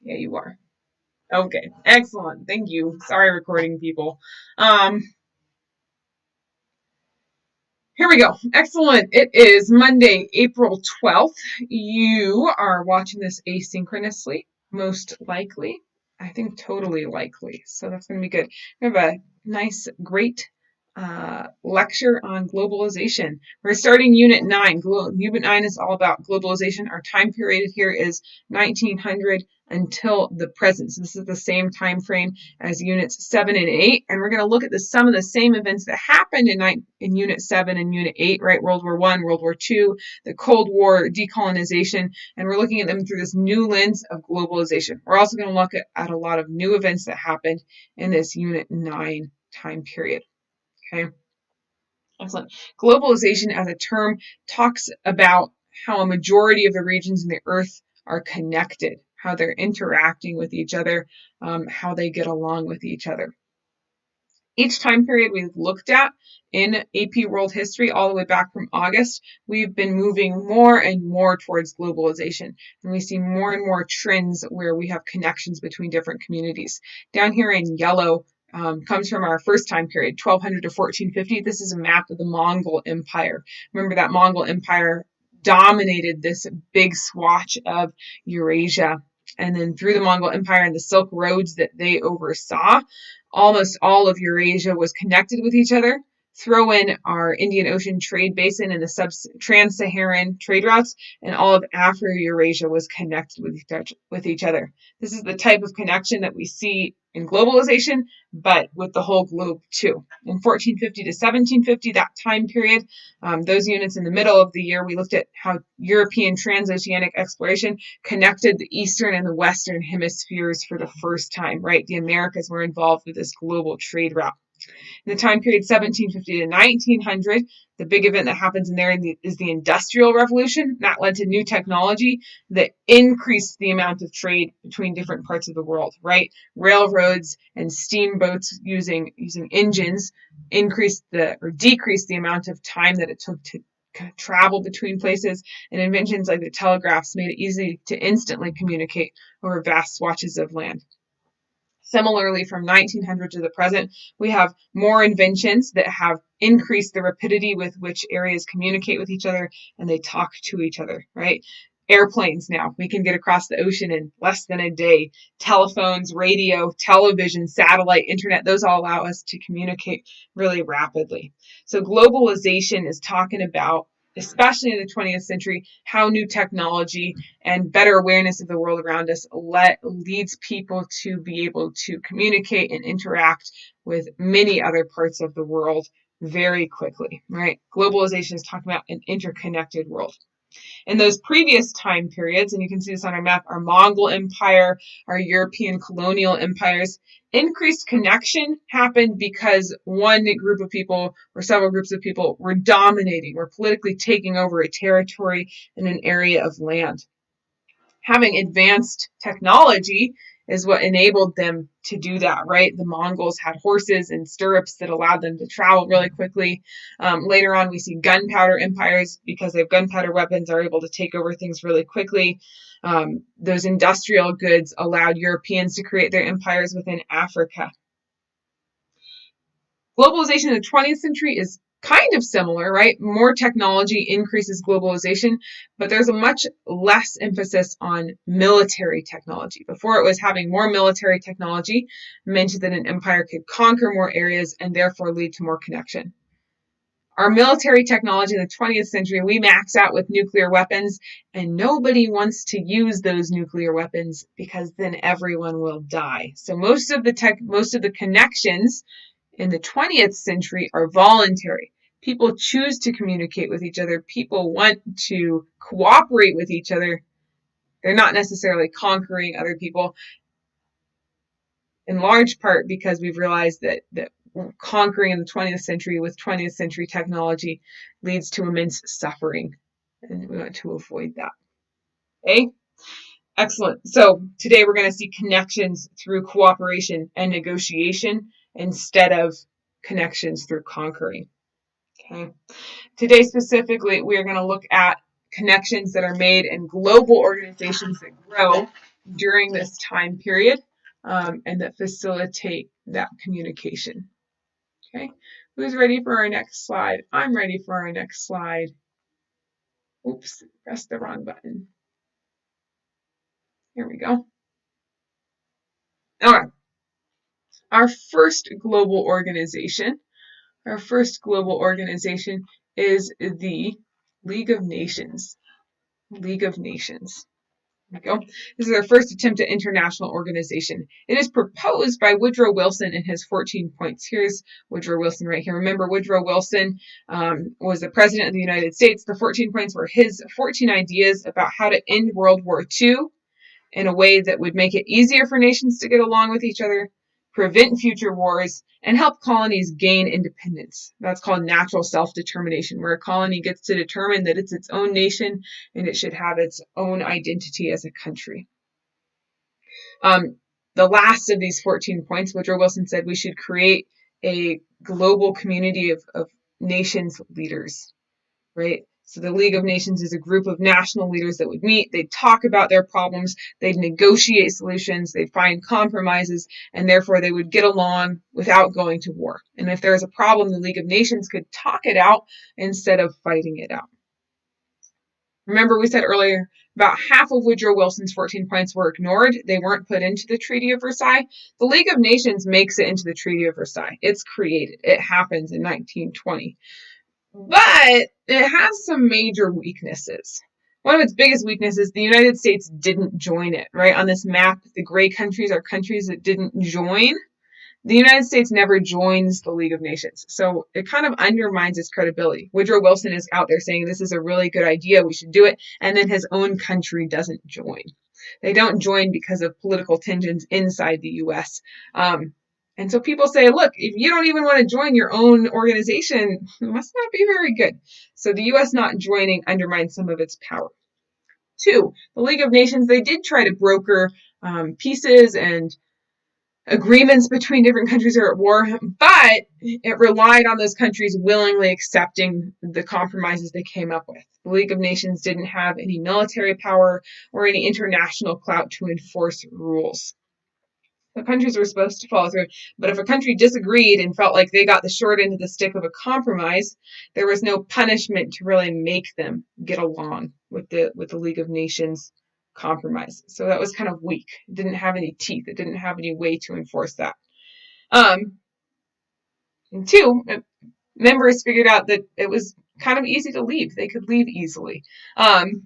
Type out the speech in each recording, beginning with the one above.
Yeah, you are. Okay, excellent. Thank you. Sorry, recording people. Um, Here we go. Excellent. It is Monday, April 12th. You are watching this asynchronously, most likely. I think totally likely. So that's going to be good. We have a nice, great lecture on globalization. We're starting Unit 9. Unit 9 is all about globalization. Our time period here is 1900 until the present. So this is the same time frame as Units 7 and 8. And we're going to look at some of the same events that happened in Unit 7 and Unit 8, right? World War I, World War II, the Cold War, decolonization, and we're looking at them through this new lens of globalization. We're also going to look at a lot of new events that happened in this Unit 9 time period. Okay, excellent. Globalization as a term talks about how a majority of the regions in the earth are connected, how they're interacting with each other, how they get along with each other. Each time period we've looked at in AP World History, all the way back from August, we've been moving more and more towards globalization. And we see more and more trends where we have connections between different communities. Down here in yellow comes from our first time period, 1200 to 1450. This is a map of the Mongol Empire. Remember that Mongol Empire dominated this big swatch of Eurasia. And then through the Mongol Empire and the Silk Roads that they oversaw, almost all of Eurasia was connected with each other. Throw in our Indian Ocean trade basin and the trans-Saharan trade routes, and all of Afro-Eurasia was connected with each other. This is the type of connection that we see in globalization, but with the whole globe too. In 1450 to 1750, that time period, those units in the middle of the year, we looked at how European transoceanic exploration connected the eastern and the western hemispheres for the first time, right? The Americas were involved with this global trade route. In the time period 1750 to 1900, the big event that happens in there is the Industrial Revolution. That led to new technology that increased the amount of trade between different parts of the world, right? Railroads and steamboats using engines decreased the amount of time that it took to travel between places, and inventions like the telegraphs made it easy to instantly communicate over vast swatches of land. Similarly, from 1900 to the present, we have more inventions that have increased the rapidity with which areas communicate with each other and they talk to each other, right? Airplanes now, we can get across the ocean in less than a day. Telephones, radio, television, satellite, internet, those all allow us to communicate really rapidly. So globalization is talking about, especially in the 20th century, how new technology and better awareness of the world around us leads people to be able to communicate and interact with many other parts of the world very quickly, right? Globalization is talking about an interconnected world. In those previous time periods, and you can see this on our map, our Mongol Empire, our European colonial empires, increased connection happened because one group of people or several groups of people were dominating, were politically taking over a territory in an area of land. Having advanced technology is what enabled them to do that, right? The Mongols had horses and stirrups that allowed them to travel really quickly. Later on, we see gunpowder empires because they have gunpowder weapons, are able to take over things really quickly. Those industrial goods allowed Europeans to create their empires within Africa. Globalization in the 20th century is kind of similar, right? More technology increases globalization, but there's a much less emphasis on military technology. Before, it was having more military technology meant that an empire could conquer more areas and therefore lead to more connection. Our military technology in the 20th century, we max out with nuclear weapons, and nobody wants to use those nuclear weapons because then everyone will die. So most of the connections in the 20th century are voluntary. People choose to communicate with each other. People want to cooperate with each other. They're not necessarily conquering other people, in large part because we've realized that conquering in the 20th century with 20th century technology leads to immense suffering, and we want to avoid that. Okay? Excellent. So today we're going to see connections through cooperation and negotiation instead of connections through conquering. Okay. Today specifically, we are going to look at connections that are made in global organizations that grow during this time period, and that facilitate that communication. Okay, who's ready for our next slide? I'm ready for our next slide. Oops, pressed the wrong button. Here we go. All right. Our first global organization is the League of Nations. League of Nations. There we go. This is our first attempt at international organization. It is proposed by Woodrow Wilson in his 14 points. Here's Woodrow Wilson right here. Remember, Woodrow Wilson was the president of the United States. The 14 points were his 14 ideas about how to end World War II in a way that would make it easier for nations to get along with each other, prevent future wars, and help colonies gain independence. That's called natural self-determination, where a colony gets to determine that it's its own nation and it should have its own identity as a country. The last of these 14 points, Woodrow Wilson said we should create a global community of nations leaders, right? So the League of Nations is a group of national leaders that would meet, they'd talk about their problems, they'd negotiate solutions, they'd find compromises, and therefore they would get along without going to war. And if there was a problem, the League of Nations could talk it out instead of fighting it out. Remember, we said earlier, about half of Woodrow Wilson's 14 points were ignored. They weren't put into the Treaty of Versailles. The League of Nations makes it into the Treaty of Versailles. It's created. It happens in 1920. But it has some major weaknesses. One of its biggest weaknesses, the United States didn't join it, right? On this map, the gray countries are countries that didn't join. The United States never joins the League of Nations, so it kind of undermines its credibility. Woodrow Wilson is out there saying this is a really good idea, we should do it, and then his own country doesn't join. They don't join because of political tensions inside the U.S., and so people say, look, if you don't even want to join your own organization, it must not be very good. So the U.S. not joining undermines some of its power. 2, the League of Nations, they did try to broker peaces and agreements between different countries are at war, but it relied on those countries willingly accepting the compromises they came up with. The League of Nations didn't have any military power or any international clout to enforce rules. The countries were supposed to follow through, but if a country disagreed and felt like they got the short end of the stick of a compromise, there was no punishment to really make them get along with the League of Nations compromise. So that was kind of weak. It didn't have any teeth. It didn't have any way to enforce that. And 2, members figured out that it was kind of easy to leave. They could leave easily. On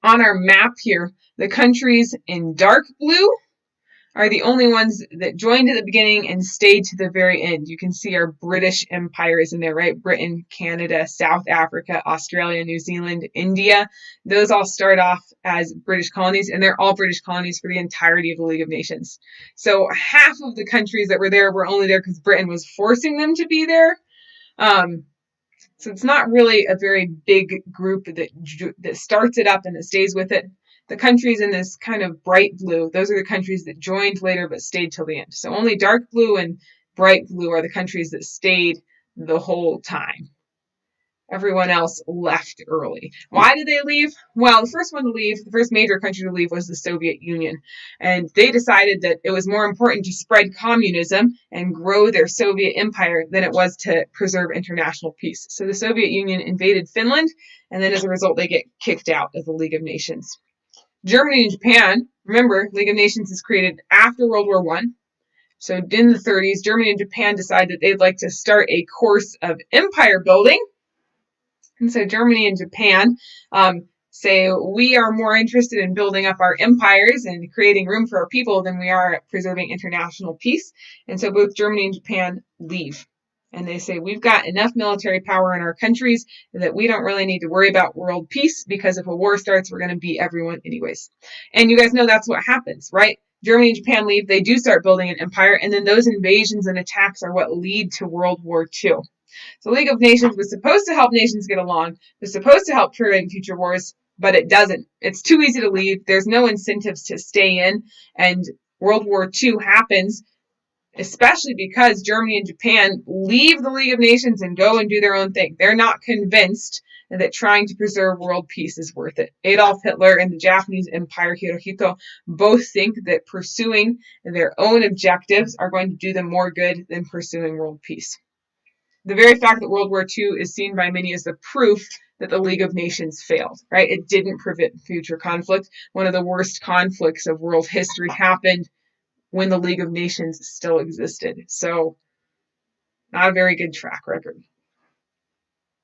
our map here, the countries in dark blue are the only ones that joined at the beginning and stayed to the very end. You can see our British Empire is in there, right? Britain, Canada, South Africa, Australia, New Zealand, India. Those all start off as British colonies, and they're all British colonies for the entirety of the League of Nations. So half of the countries that were there were only there because Britain was forcing them to be there. So it's not really a very big group that starts it up and that stays with it. The countries in this kind of bright blue, those are the countries that joined later but stayed till the end. So only dark blue and bright blue are the countries that stayed the whole time. Everyone else left early. Why did they leave? Well, the first one to leave, the first major country to leave was the Soviet Union. And they decided that it was more important to spread communism and grow their Soviet empire than it was to preserve international peace. So the Soviet Union invaded Finland, and then as a result, they get kicked out of the League of Nations. Germany and Japan, remember, League of Nations is created after World War I. So in the 30s, Germany and Japan decide that they'd like to start a course of empire building. And so Germany and Japan say we are more interested in building up our empires and creating room for our people than we are at preserving international peace. And so both Germany and Japan leave. And they say, we've got enough military power in our countries that we don't really need to worry about world peace because if a war starts, we're going to beat everyone anyways. And you guys know that's what happens, right? Germany and Japan leave. They do start building an empire. And then those invasions and attacks are what lead to World War II. So the League of Nations was supposed to help nations get along, was supposed to help prevent future wars, but it doesn't. It's too easy to leave. There's no incentives to stay in. And World War II happens, especially because Germany and Japan leave the League of Nations and go and do their own thing. They're not convinced and that trying to preserve world peace is worth it. Adolf Hitler and the Japanese Empire Hirohito both think that pursuing their own objectives are going to do them more good than pursuing world peace. The very fact that World War II is seen by many as the proof that the League of Nations failed, right? It didn't prevent future conflict. One of the worst conflicts of world history happened when the League of Nations still existed. So, not a very good track record.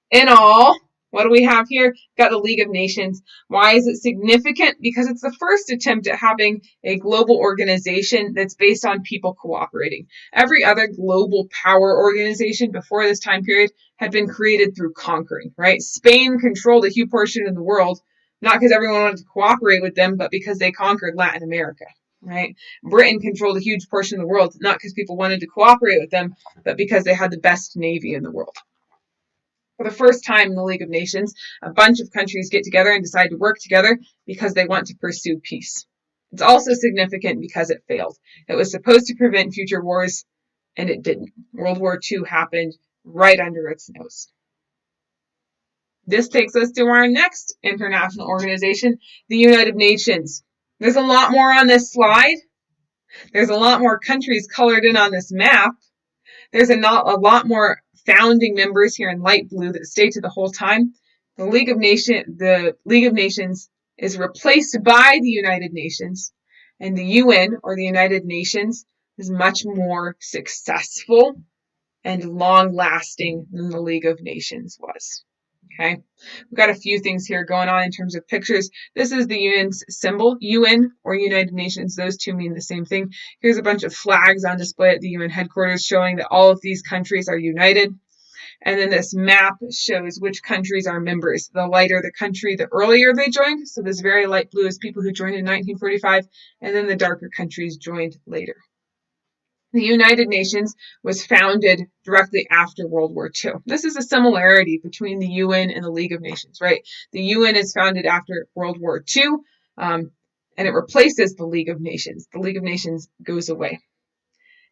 In all, what do we have here? Got the League of Nations. Why is it significant? Because it's the first attempt at having a global organization that's based on people cooperating. Every other global power organization before this time period had been created through conquering, right? Spain controlled a huge portion of the world, not because everyone wanted to cooperate with them, but because they conquered Latin America, right? Britain controlled a huge portion of the world, not because people wanted to cooperate with them, but because they had the best navy in the world. For the first time in the League of Nations, a bunch of countries get together and decide to work together because they want to pursue peace. It's also significant because it failed. It was supposed to prevent future wars, and it didn't. World War II happened right under its nose. This takes us to our next international organization, the United Nations. There's a lot more on this slide. There's a lot more countries colored in on this map. There's a lot more founding members here in light blue that stay to the whole time. The League of Nations is replaced by the United Nations, and the UN, or the United Nations, is much more successful and long-lasting than the League of Nations was. Okay, we've got a few things here going on in terms of pictures. This is the UN's symbol, UN or United Nations. Those two mean the same thing. Here's a bunch of flags on display at the UN headquarters showing that all of these countries are united. And then this map shows which countries are members. The lighter the country, the earlier they joined. So this very light blue is people who joined in 1945, and then the darker countries joined later. The United Nations was founded directly after World War II. This is a similarity between the UN and the League of Nations, right? The UN is founded after World War II, and it replaces the League of Nations. The League of Nations goes away.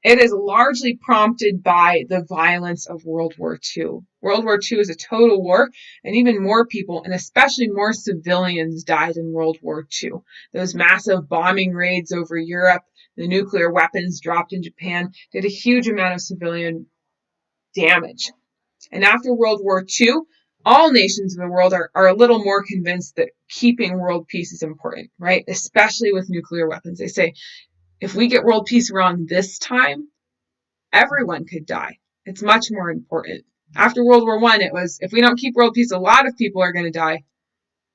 It is largely prompted by the violence of World War II. World War II is a total war, and even more people, and especially more civilians, died in World War II. Those massive bombing raids over Europe, the nuclear weapons dropped in Japan, did a huge amount of civilian damage. And after World War II, all nations of the world are a little more convinced that keeping world peace is important, right? Especially with nuclear weapons. They say, if we get world peace wrong this time, everyone could die. It's much more important. After World War I, it was, if we don't keep world peace, a lot of people are going to die.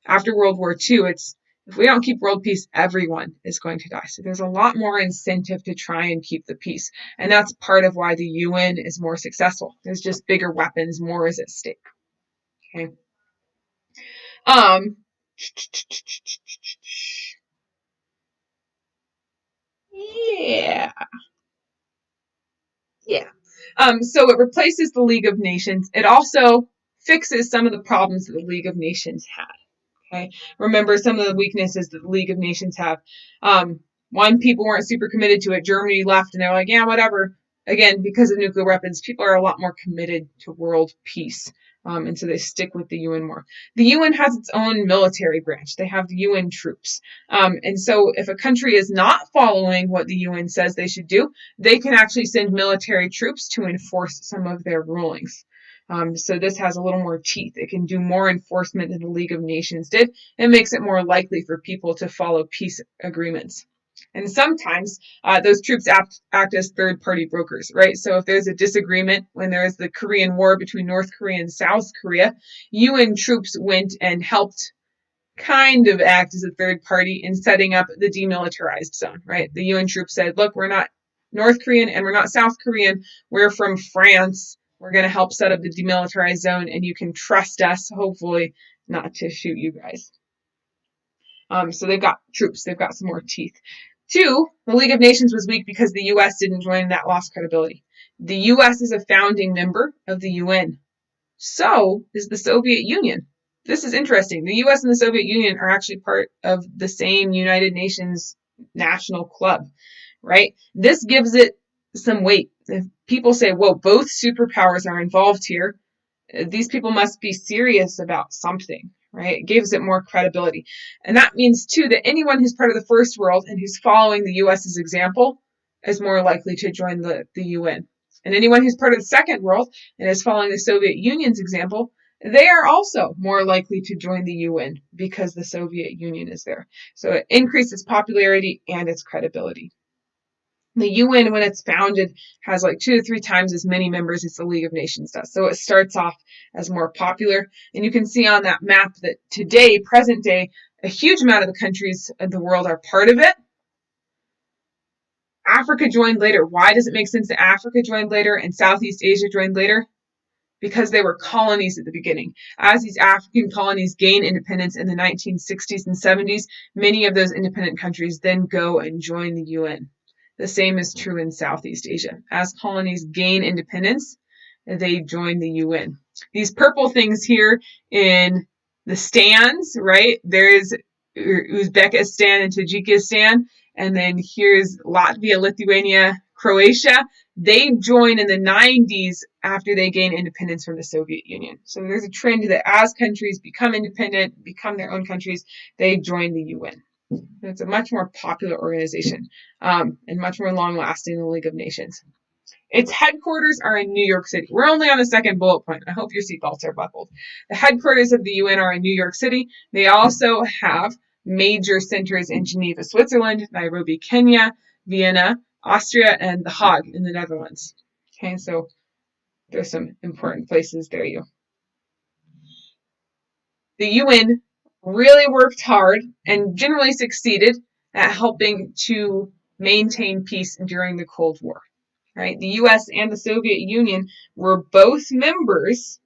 After World War II, it's, if we don't keep world peace, everyone is going to die. So there's a lot more incentive to try and keep the peace. And that's part of why the UN is more successful. There's just bigger weapons, more is at stake. Okay. Yeah. So it replaces the League of Nations. It also fixes some of the problems that the League of Nations had. Okay. Remember some of the weaknesses that the League of Nations have. One, people weren't super committed to it. Germany left and they're like, yeah, whatever. Again, because of nuclear weapons, people are a lot more committed to world peace. And so they stick with the UN more. The UN has its own military branch. They have the UN troops. And so if a country is not following what the UN says they should do, they can actually send military troops to enforce some of their rulings. So this has a little more teeth. It can do more enforcement than the League of Nations did. It makes it more likely for people to follow peace agreements. And sometimes those troops act as third-party brokers, right? So if there's a disagreement, when there is the Korean War between North Korea and South Korea, UN troops went and helped kind of act as a third party in setting up the demilitarized zone, right? The UN troops said, look, we're not North Korean and we're not South Korean. We're from France. We're going to help set up the demilitarized zone, and you can trust us, hopefully, not to shoot you guys. So they've got troops. They've got some more teeth. 2, the League of Nations was weak because the U.S. didn't join, and that lost credibility. The U.S. is a founding member of the UN. So is the Soviet Union. This is interesting. The U.S. and the Soviet Union are actually part of the same United Nations national club, right? This gives it some weight. If people say, whoa, both superpowers are involved here, These people must be serious about something, right? It gives it more credibility. And that means, too, that anyone who's part of the first world and who's following the US's example is more likely to join the UN. And anyone who's part of the second world and is following the Soviet Union's example, they are also more likely to join the UN because the Soviet Union is there. So it increases popularity and its credibility. The UN, when it's founded, has like 2 to 3 times as many members as the League of Nations does. So it starts off as more popular. And you can see on that map that today, present day, a huge amount of the countries of the world are part of it. Africa joined later. Why does it make sense that Africa joined later and Southeast Asia joined later? Because they were colonies at the beginning. As these African colonies gain independence in the 1960s and 70s, many of those independent countries then go and join the UN. The same is true in Southeast Asia. As colonies gain independence, they join the UN. These purple things here in the stands, right? There's Uzbekistan and Tajikistan, and then here's Latvia, Lithuania, Croatia. They join in the 90s after they gain independence from the Soviet Union. So there's a trend that as countries become independent, become their own countries, they join the UN. It's a much more popular organization and much more long-lasting than the League of Nations. Its headquarters are in New York City. We're only on the second bullet point. I hope your seatbelts are buckled. The headquarters of the UN are in New York City. They also have major centers in Geneva, Switzerland, Nairobi, Kenya, Vienna, Austria, and The Hague in the Netherlands. Okay, so there's some important places there. The UN really worked hard and generally succeeded at helping to maintain peace during the Cold War. Right? The US and the Soviet Union were both members.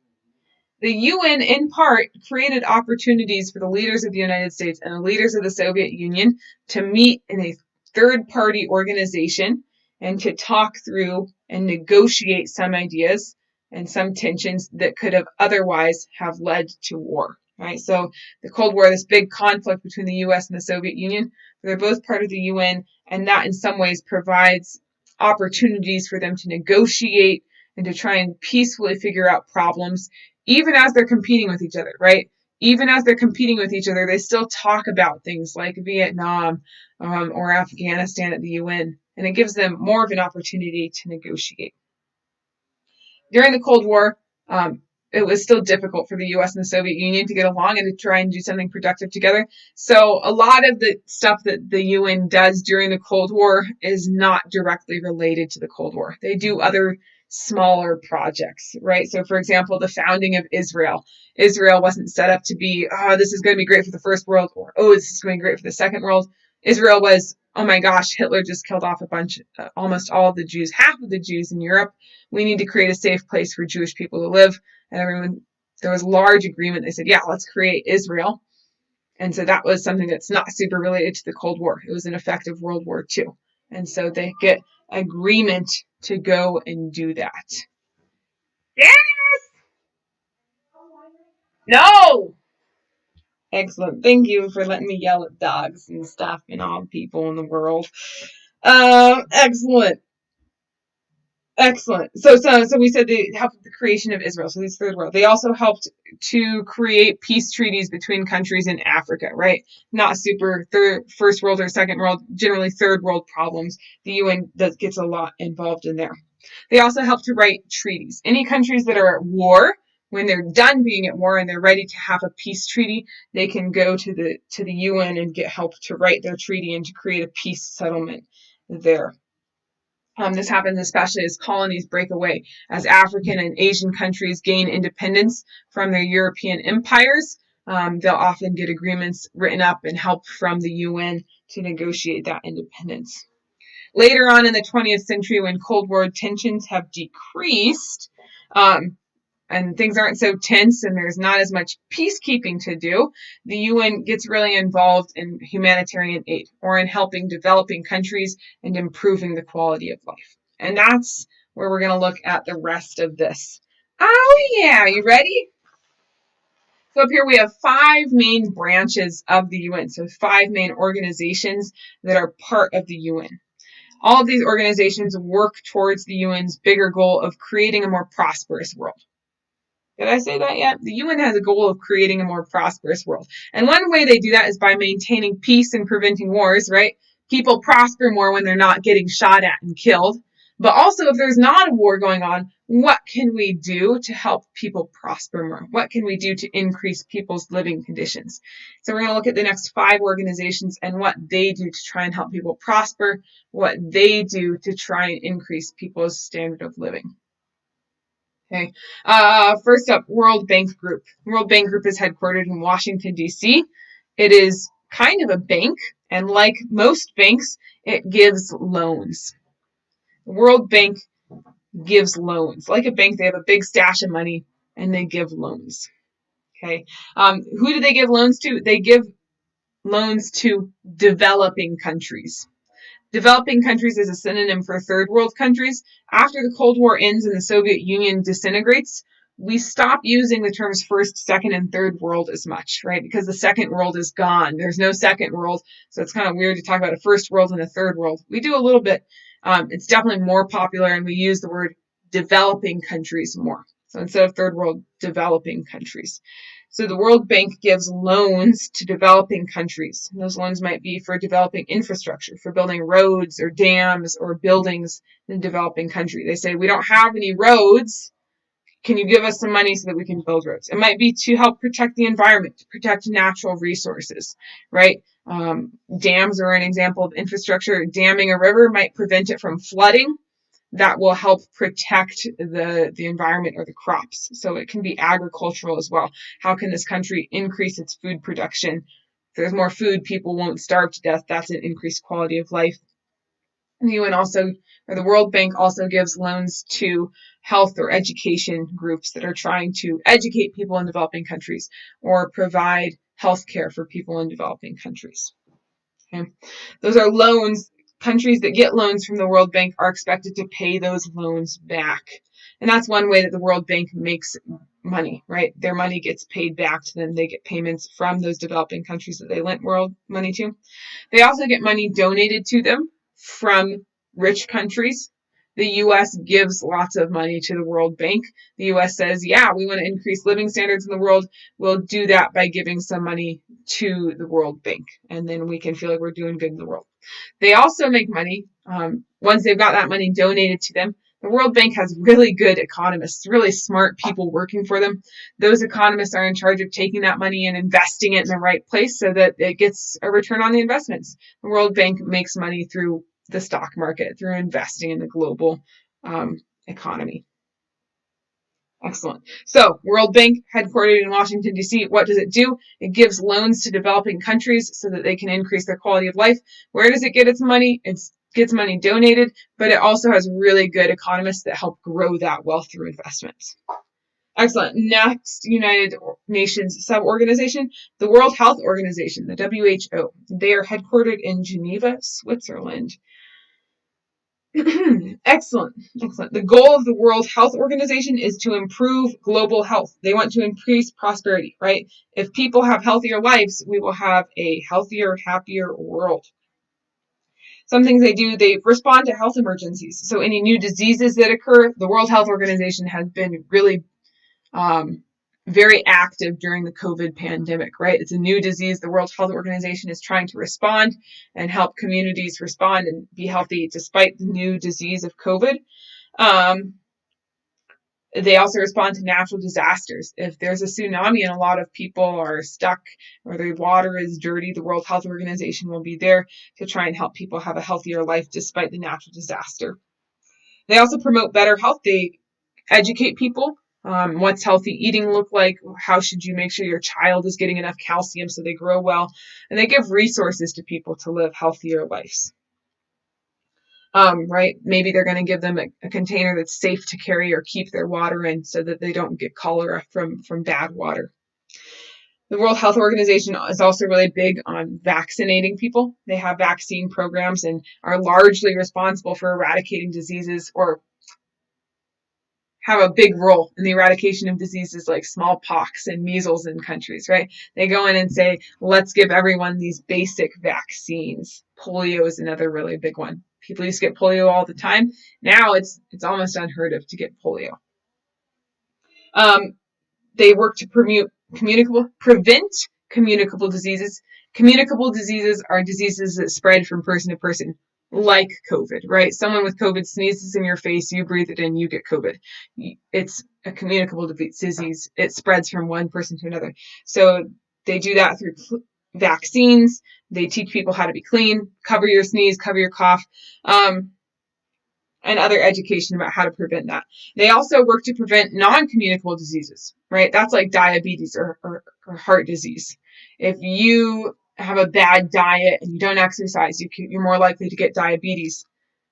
The UN, in part, created opportunities for the leaders of the United States and the leaders of the Soviet Union to meet in a third-party organization and to talk through and negotiate some ideas and some tensions that could have otherwise have led to war. Right? So the Cold War, this big conflict between the US and the Soviet Union, they're both part of the UN, and that in some ways provides opportunities for them to negotiate and to try and peacefully figure out problems, even as they're competing with each other, right? Even as they're competing with each other, they still talk about things like Vietnam or Afghanistan at the UN, and it gives them more of an opportunity to negotiate. During the Cold War, it was still difficult for the US and the Soviet Union to get along and to try and do something productive together. So a lot of the stuff that the UN does during the Cold War is not directly related to the Cold War. They do other smaller projects, right? So for example, the founding of Israel. Israel wasn't set up to be, oh, this is going to be great for the first world, or, oh, this is going to be great for the second world. Israel was, oh my gosh, Hitler just killed off almost all of the Jews, half of the Jews in Europe. We need to create a safe place for Jewish people to live. And there was large agreement. They said, yeah, let's create Israel. And so that was something that's not super related to the Cold War. It was an effect of World War II. And so they get agreement to go and do that. Yes! No! Excellent. Thank you for letting me yell at dogs and stuff and all people in the world. Excellent. Excellent. So we said they helped with the creation of Israel. So these third world. They also helped to create peace treaties between countries in Africa, right? Not super first world or second world, generally third world problems. The UN gets a lot involved in there. They also help to write treaties. Any countries that are at war, when they're done being at war and they're ready to have a peace treaty, they can go to the UN and get help to write their treaty and to create a peace settlement there. This happens especially as colonies break away, as African and Asian countries gain independence from their European empires. They'll often get agreements written up and help from the UN to negotiate that independence. Later on in the 20th century, when Cold War tensions have decreased, and things aren't so tense and there's not as much peacekeeping to do, the UN gets really involved in humanitarian aid or in helping developing countries and improving the quality of life. And that's where we're going to look at the rest of this. Oh yeah, you ready? So up here we have 5 main branches of the UN, so 5 main organizations that are part of the UN. All of these organizations work towards the UN's bigger goal of creating a more prosperous world. Did I say that yet? The UN has a goal of creating a more prosperous world. And one way they do that is by maintaining peace and preventing wars, right? People prosper more when they're not getting shot at and killed. But also, if there's not a war going on, what can we do to help people prosper more? What can we do to increase people's living conditions? So we're going to look at the next 5 organizations and what they do to try and help people prosper, what they do to try and increase people's standard of living. Okay. First up, World Bank Group. World Bank Group is headquartered in Washington, D.C. It is kind of a bank, and like most banks, it gives loans. The World Bank gives loans. Like a bank, they have a big stash of money, and they give loans. Okay. Who do they give loans to? They give loans to developing countries. Developing countries is a synonym for third world countries. After the Cold War ends and the Soviet Union disintegrates, we stop using the terms first, second, and third world as much, right? Because the second world is gone. There's no second world. So it's kind of weird to talk about a first world and a third world. We do a little bit. It's definitely more popular, and we use the word developing countries more. So instead of third world, developing countries. So the World Bank gives loans to developing countries. And those loans might be for developing infrastructure, for building roads or dams or buildings in a developing country. They say, we don't have any roads. Can you give us some money so that we can build roads? It might be to help protect the environment, to protect natural resources, right? Dams are an example of infrastructure. Damming a river might prevent it from flooding. That will help protect the environment or the crops. So it can be agricultural as well. How can this country increase its food production? If there's more food, people won't starve to death. That's an increased quality of life. And the UN also, or the World Bank also gives loans to health or education groups that are trying to educate people in developing countries or provide health care for people in developing countries. Okay. Those are loans. Countries that get loans from the World Bank are expected to pay those loans back. And that's one way that the World Bank makes money, right? Their money gets paid back to them. They get payments from those developing countries that they lent world money to. They also get money donated to them from rich countries. The U.S. gives lots of money to the World Bank. The U.S. says, yeah, we want to increase living standards in the world. We'll do that by giving some money to the World Bank. And then we can feel like we're doing good in the world. They also make money once they've got that money donated to them. The World Bank has really good economists, really smart people working for them. Those economists are in charge of taking that money and investing it in the right place so that it gets a return on the investments. The World Bank makes money through the stock market, through investing in the global economy. Excellent. So, World Bank, headquartered in Washington, D.C., what does it do? It gives loans to developing countries so that they can increase their quality of life. Where does it get its money? It gets money donated, but it also has really good economists that help grow that wealth through investments. Excellent. Next, United Nations sub-organization, the World Health Organization, the WHO. They are headquartered in Geneva, Switzerland. Excellent. The goal of the World Health Organization is to improve global health. They want to increase prosperity, right? If people have healthier lives, we will have a healthier, happier world. Some things they do, they respond to health emergencies. So any new diseases that occur, the World Health Organization has been really very active during the COVID pandemic, right? It's a new disease. The World Health Organization is trying to respond and help communities respond and be healthy despite the new disease of COVID. They also respond to natural disasters. If there's a tsunami and a lot of people are stuck or the water is dirty, the World Health Organization will be there to try and help people have a healthier life despite the natural disaster. They also promote better health. They educate people. What's healthy eating look like? How should you make sure your child is getting enough calcium so they grow well? And they give resources to people to live healthier lives. Right? Maybe they're going to give them a container that's safe to carry or keep their water in so that they don't get cholera from bad water. The World Health Organization is also really big on vaccinating people. They have vaccine programs and are largely responsible for eradicating diseases or have a big role in the eradication of diseases like smallpox and measles in countries, right? They go in and say, let's give everyone these basic vaccines. Polio is another really big one. People used to get polio all the time. Now it's almost unheard of to get polio. They work to prevent communicable diseases. Communicable diseases are diseases that spread from person to person, like COVID, right? Someone with COVID sneezes in your face, you breathe it in, you get COVID. It's a communicable disease. It spreads from one person to another. So they do that through vaccines. They teach people how to be clean, cover your sneeze, cover your cough, and other education about how to prevent that. They also work to prevent non-communicable diseases, right? That's like diabetes or heart disease. If you have a bad diet and you don't exercise, you're more likely to get diabetes.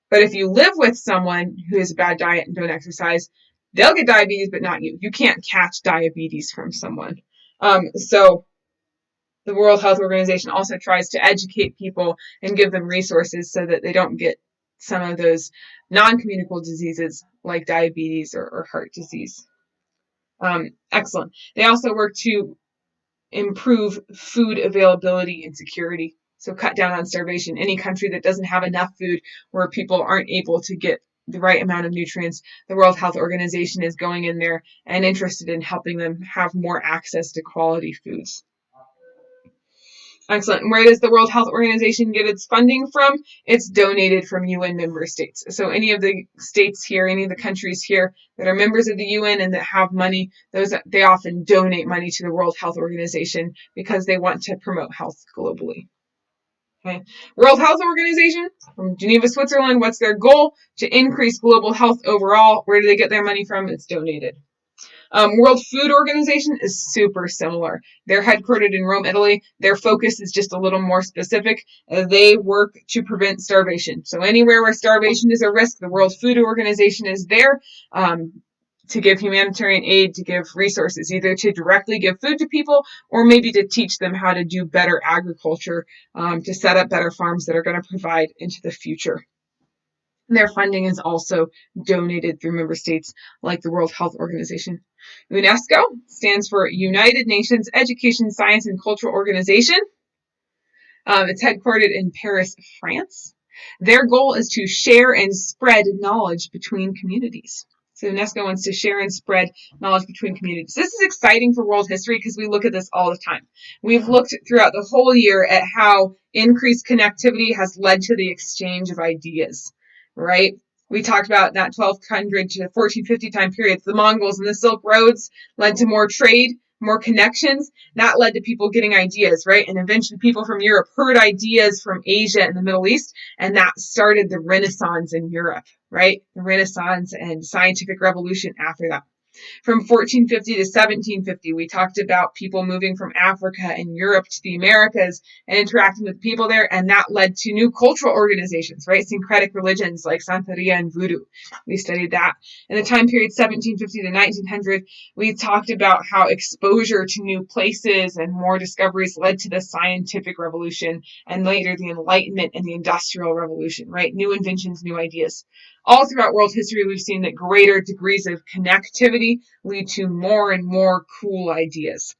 But if you live with someone who has a bad diet and don't exercise, they'll get diabetes, but not you. You can't catch diabetes from someone. So the World Health Organization also tries to educate people and give them resources so that they don't get some of those non-communicable diseases like diabetes or heart disease. Excellent. They also work to improve food availability and security. So cut down on starvation. Any country that doesn't have enough food, where people aren't able to get the right amount of nutrients, the World Health Organization is going in there and interested in helping them have more access to quality foods. Excellent. Where does the World Health Organization get its funding from? It's donated from UN member states. So any of the states here, any of the countries here that are members of the UN and that have money, they often donate money to the World Health Organization because they want to promote health globally. Okay. World Health Organization from Geneva, Switzerland. What's their goal? To increase global health overall. Where do they get their money from? It's donated. World Food Organization is super similar. They're headquartered in Rome, Italy. Their focus is just a little more specific. They work to prevent starvation. So anywhere where starvation is a risk, the World Food Organization is there to give humanitarian aid, to give resources, either to directly give food to people or maybe to teach them how to do better agriculture, to set up better farms that are going to provide into the future. Their funding is also donated through member states like the World Health Organization. UNESCO stands for United Nations Education, Science, and Cultural Organization. It's headquartered in Paris, France. Their goal is to share and spread knowledge between communities. So UNESCO wants to share and spread knowledge between communities. This is exciting for world history because we look at this all the time. We've looked throughout the whole year at how increased connectivity has led to the exchange of ideas. Right? We talked about that 1200 to 1450 time period. The Mongols and the Silk Roads led to more trade, more connections. That led to people getting ideas, right? And eventually people from Europe heard ideas from Asia and the Middle East, and that started the Renaissance in Europe, right? The Renaissance and scientific revolution after that. From 1450 to 1750, we talked about people moving from Africa and Europe to the Americas and interacting with people there, and that led to new cultural organizations, right? Syncretic religions like Santeria and Voodoo. We studied that. In the time period 1750 to 1900, we talked about how exposure to new places and more discoveries led to the scientific revolution, and later the Enlightenment and the Industrial Revolution, right? New inventions, new ideas. All throughout world history, we've seen that greater degrees of connectivity lead to more and more cool ideas.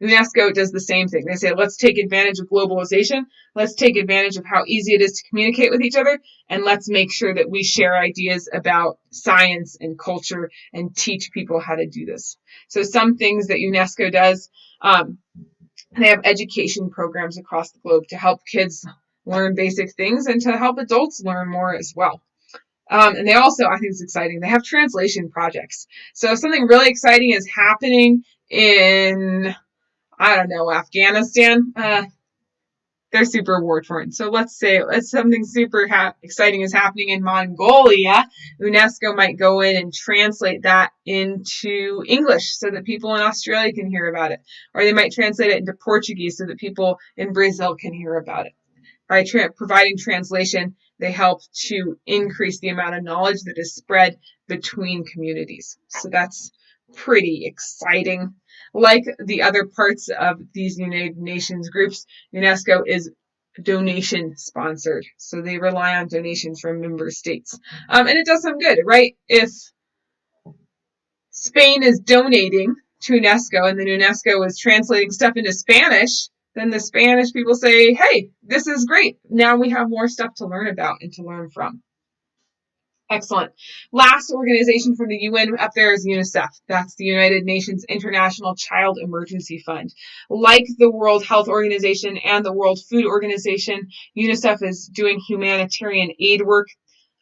UNESCO does the same thing. They say, let's take advantage of globalization. Let's take advantage of how easy it is to communicate with each other. And let's make sure that we share ideas about science and culture and teach people how to do this. So some things that UNESCO does, they have education programs across the globe to help kids learn basic things and to help adults learn more as well. And they also, I think it's exciting, they have translation projects. So if something really exciting is happening in, I don't know, Afghanistan, they're super award for it. So let's say something super exciting is happening in Mongolia, UNESCO might go in and translate that into English so that people in Australia can hear about it. Or they might translate it into Portuguese so that people in Brazil can hear about it. By providing translation, they help to increase the amount of knowledge that is spread between communities. So that's pretty exciting. Like the other parts of these United Nations groups, UNESCO is donation sponsored. So they rely on donations from member states. And it does some good, right? If Spain is donating to UNESCO and then UNESCO is translating stuff into Spanish, then the Spanish people say, hey, this is great. Now we have more stuff to learn about and to learn from. Excellent. Last organization from the UN up there is UNICEF. That's the United Nations International Child Emergency Fund. Like the World Health Organization and the World Food Organization, UNICEF is doing humanitarian aid work,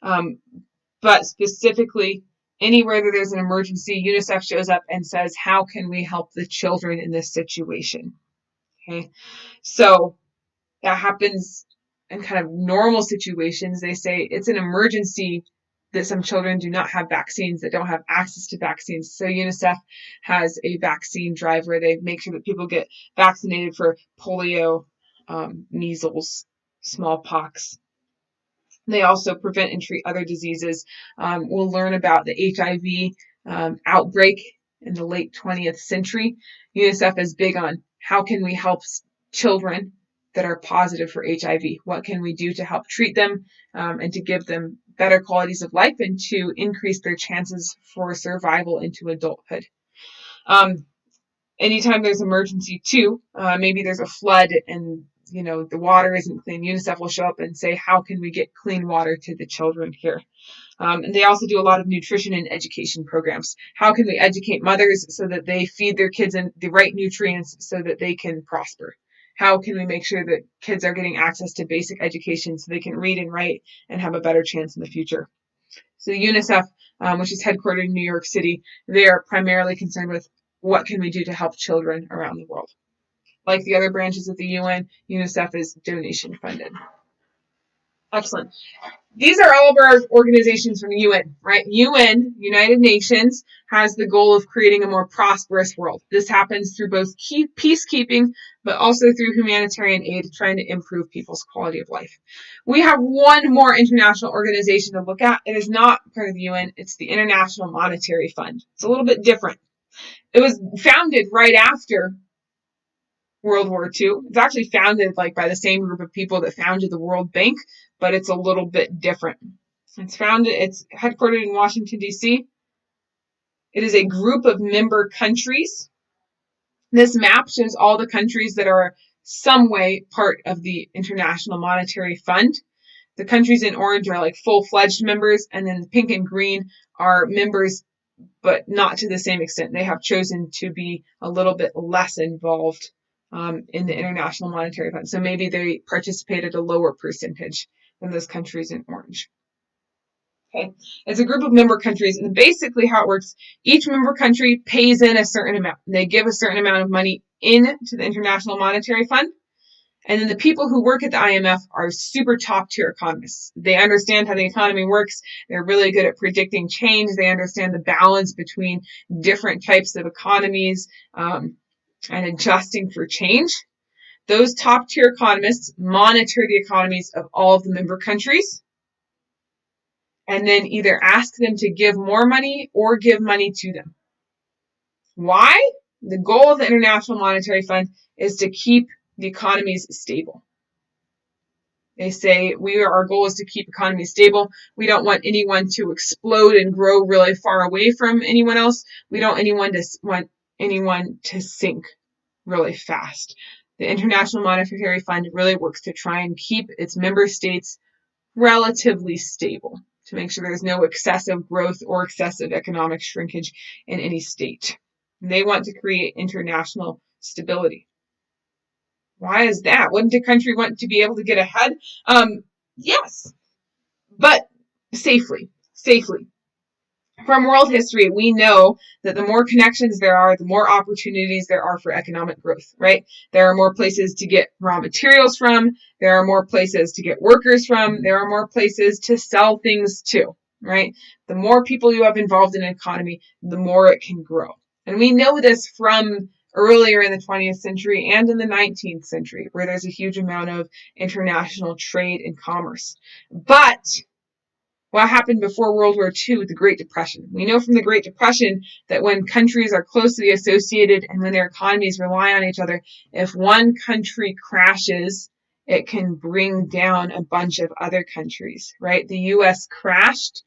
but specifically anywhere that there's an emergency, UNICEF shows up and says, how can we help the children in this situation? Okay, so that happens in kind of normal situations. They say it's an emergency that some children do not have vaccines, that don't have access to vaccines. So UNICEF has a vaccine drive where they make sure that people get vaccinated for polio, measles, smallpox. They also prevent and treat other diseases. We'll learn about the HIV outbreak in the late 20th century. UNICEF is big on how can we help children that are positive for HIV? What can we do to help treat them and to give them better qualities of life and to increase their chances for survival into adulthood? Anytime there's emergency too, maybe there's a flood and the water isn't clean, UNICEF will show up and say, how can we get clean water to the children here? And they also do a lot of nutrition and education programs. How can we educate mothers so that they feed their kids in the right nutrients so that they can prosper? How can we make sure that kids are getting access to basic education so they can read and write and have a better chance in the future? So UNICEF, which is headquartered in New York City, they are primarily concerned with what can we do to help children around the world. Like the other branches of the UN, UNICEF is donation funded. Excellent. These are all of our organizations from the UN, right? UN, United Nations, has the goal of creating a more prosperous world. This happens through both peacekeeping, but also through humanitarian aid, trying to improve people's quality of life. We have one more international organization to look at. It is not part of the UN. It's the International Monetary Fund. It's a little bit different. It was founded right after World War II. It's actually founded by the same group of people that founded the World Bank, but it's a little bit different. It's headquartered in Washington, D.C. It is a group of member countries. This map shows all the countries that are some way part of the International Monetary Fund. The countries in orange are full-fledged members, and then the pink and green are members, but not to the same extent. They have chosen to be a little bit less involved in the International Monetary Fund. So maybe they participate at a lower percentage than those countries in orange. Okay, it's a group of member countries, and basically how it works, each member country pays in a certain amount. They give a certain amount of money into the International Monetary Fund, and then the people who work at the IMF are super top-tier economists. They understand how the economy works. They're really good at predicting change. They understand the balance between different types of economies and adjusting for change. Those top-tier economists monitor the economies of all of the member countries and then either ask them to give more money or give money to them. Why? The goal of the International Monetary Fund is to keep the economies stable. They say our goal is to keep economies stable. We don't want anyone to explode and grow really far away from anyone else. We don't want anyone to sink really fast. The International Monetary Fund really works to try and keep its member states relatively stable, to make sure there's no excessive growth or excessive economic shrinkage in any state. They want to create international stability. Why is that? Wouldn't a country want to be able to get ahead? Yes, but safely. From world history, we know that the more connections there are, the more opportunities there are for economic growth, right? There are more places to get raw materials from. There are more places to get workers from. There are more places to sell things to, right? The more people you have involved in an economy, the more it can grow. And we know this from earlier in the 20th century and in the 19th century, where there's a huge amount of international trade and commerce. But what happened before World War II with the Great Depression? We know from the Great Depression that when countries are closely associated and when their economies rely on each other, if one country crashes, it can bring down a bunch of other countries, right? The US crashed,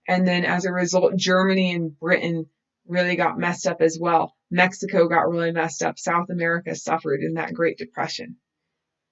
and then as a result, Germany and Britain really got messed up as well. Mexico got really messed up. South America suffered in that Great Depression.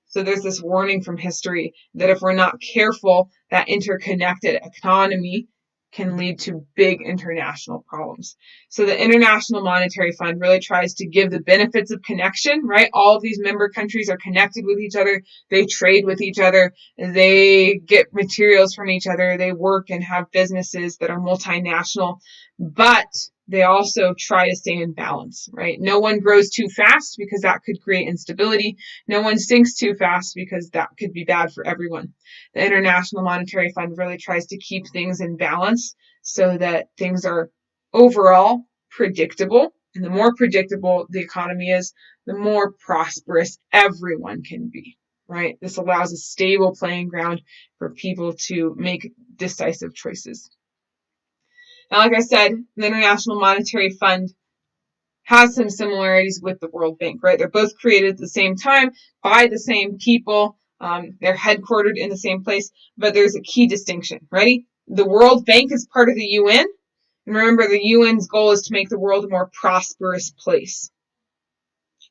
So there's this warning from history that if we're not careful, that interconnected economy can lead to big international problems. So the International Monetary Fund really tries to give the benefits of connection, right? All of these member countries are connected with each other. They trade with each other. They get materials from each other. They work and have businesses that are multinational, but they also try to stay in balance, right? No one grows too fast because that could create instability. No one sinks too fast because that could be bad for everyone. The International Monetary Fund really tries to keep things in balance so that things are overall predictable. And the more predictable the economy is, the more prosperous everyone can be, right? This allows a stable playing ground for people to make decisive choices. Now, like I said, the International Monetary Fund has some similarities with the World Bank, right? They're both created at the same time by the same people. They're headquartered in the same place, but there's a key distinction. Ready? The World Bank is part of the UN. And remember, the UN's goal is to make the world a more prosperous place.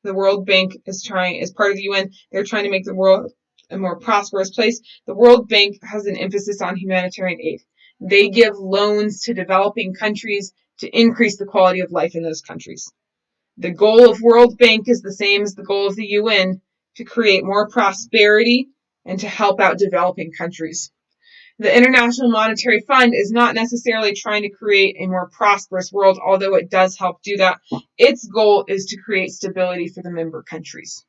The World Bank is part of the UN. They're trying to make the world a more prosperous place. The World Bank has an emphasis on humanitarian aid. They give loans to developing countries to increase the quality of life in those countries. The goal of World Bank is the same as the goal of the UN, to create more prosperity and to help out developing countries. The International Monetary Fund is not necessarily trying to create a more prosperous world, although it does help do that. Its goal is to create stability for the member countries.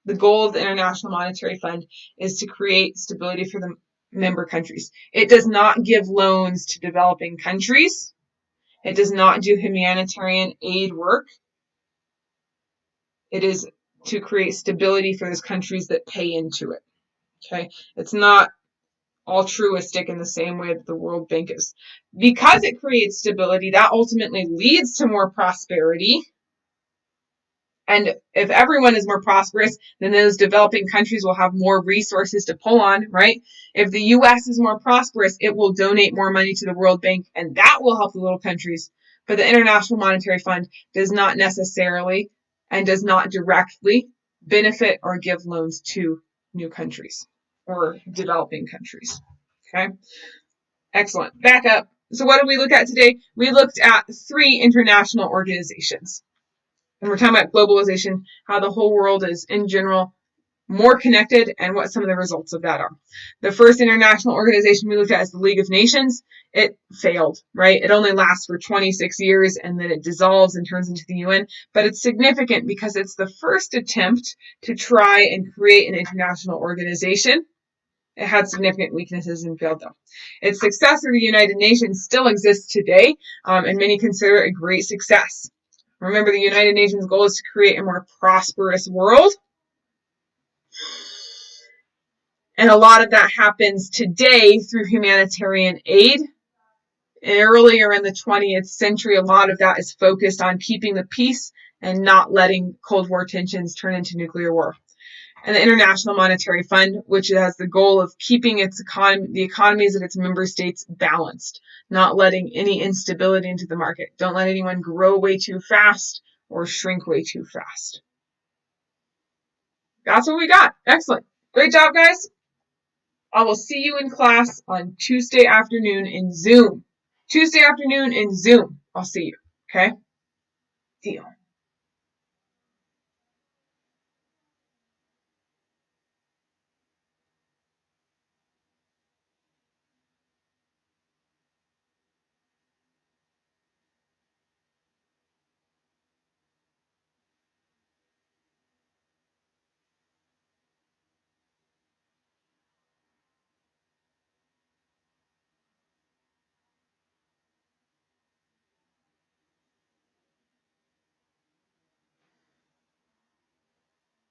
The goal of the International Monetary Fund is to create stability for the member countries. It does not give loans to developing countries. It does not do humanitarian aid work. It is to create stability for those countries that pay into it. Okay, it's not altruistic in the same way that the World Bank is. Because it creates stability, that ultimately leads to more prosperity. And if everyone is more prosperous, then those developing countries will have more resources to pull on, right? If the US is more prosperous, it will donate more money to the World Bank, and that will help the little countries. But the International Monetary Fund does not necessarily and does not directly benefit or give loans to new countries or developing countries. Okay, excellent. Back up. So what did we look at today? We looked at 3 international organizations. And we're talking about globalization, how the whole world is, in general, more connected, and what some of the results of that are. The first international organization we looked at is the League of Nations. It failed, right? It only lasts for 26 years, and then it dissolves and turns into the UN. But it's significant because it's the first attempt to try and create an international organization. It had significant weaknesses and failed, though. Its successor, the United Nations, still exists today, and many consider it a great success. Remember, the United Nations goal is to create a more prosperous world. And a lot of that happens today through humanitarian aid. Earlier in the 20th century, a lot of that is focused on keeping the peace and not letting Cold War tensions turn into nuclear war. And the International Monetary Fund, which has the goal of keeping the economies of its member states balanced, not letting any instability into the market. Don't let anyone grow way too fast or shrink way too fast. That's what we got. Excellent. Great job, guys. I will see you in class on Tuesday afternoon in Zoom. Tuesday afternoon in Zoom. I'll see you. Okay? Deal.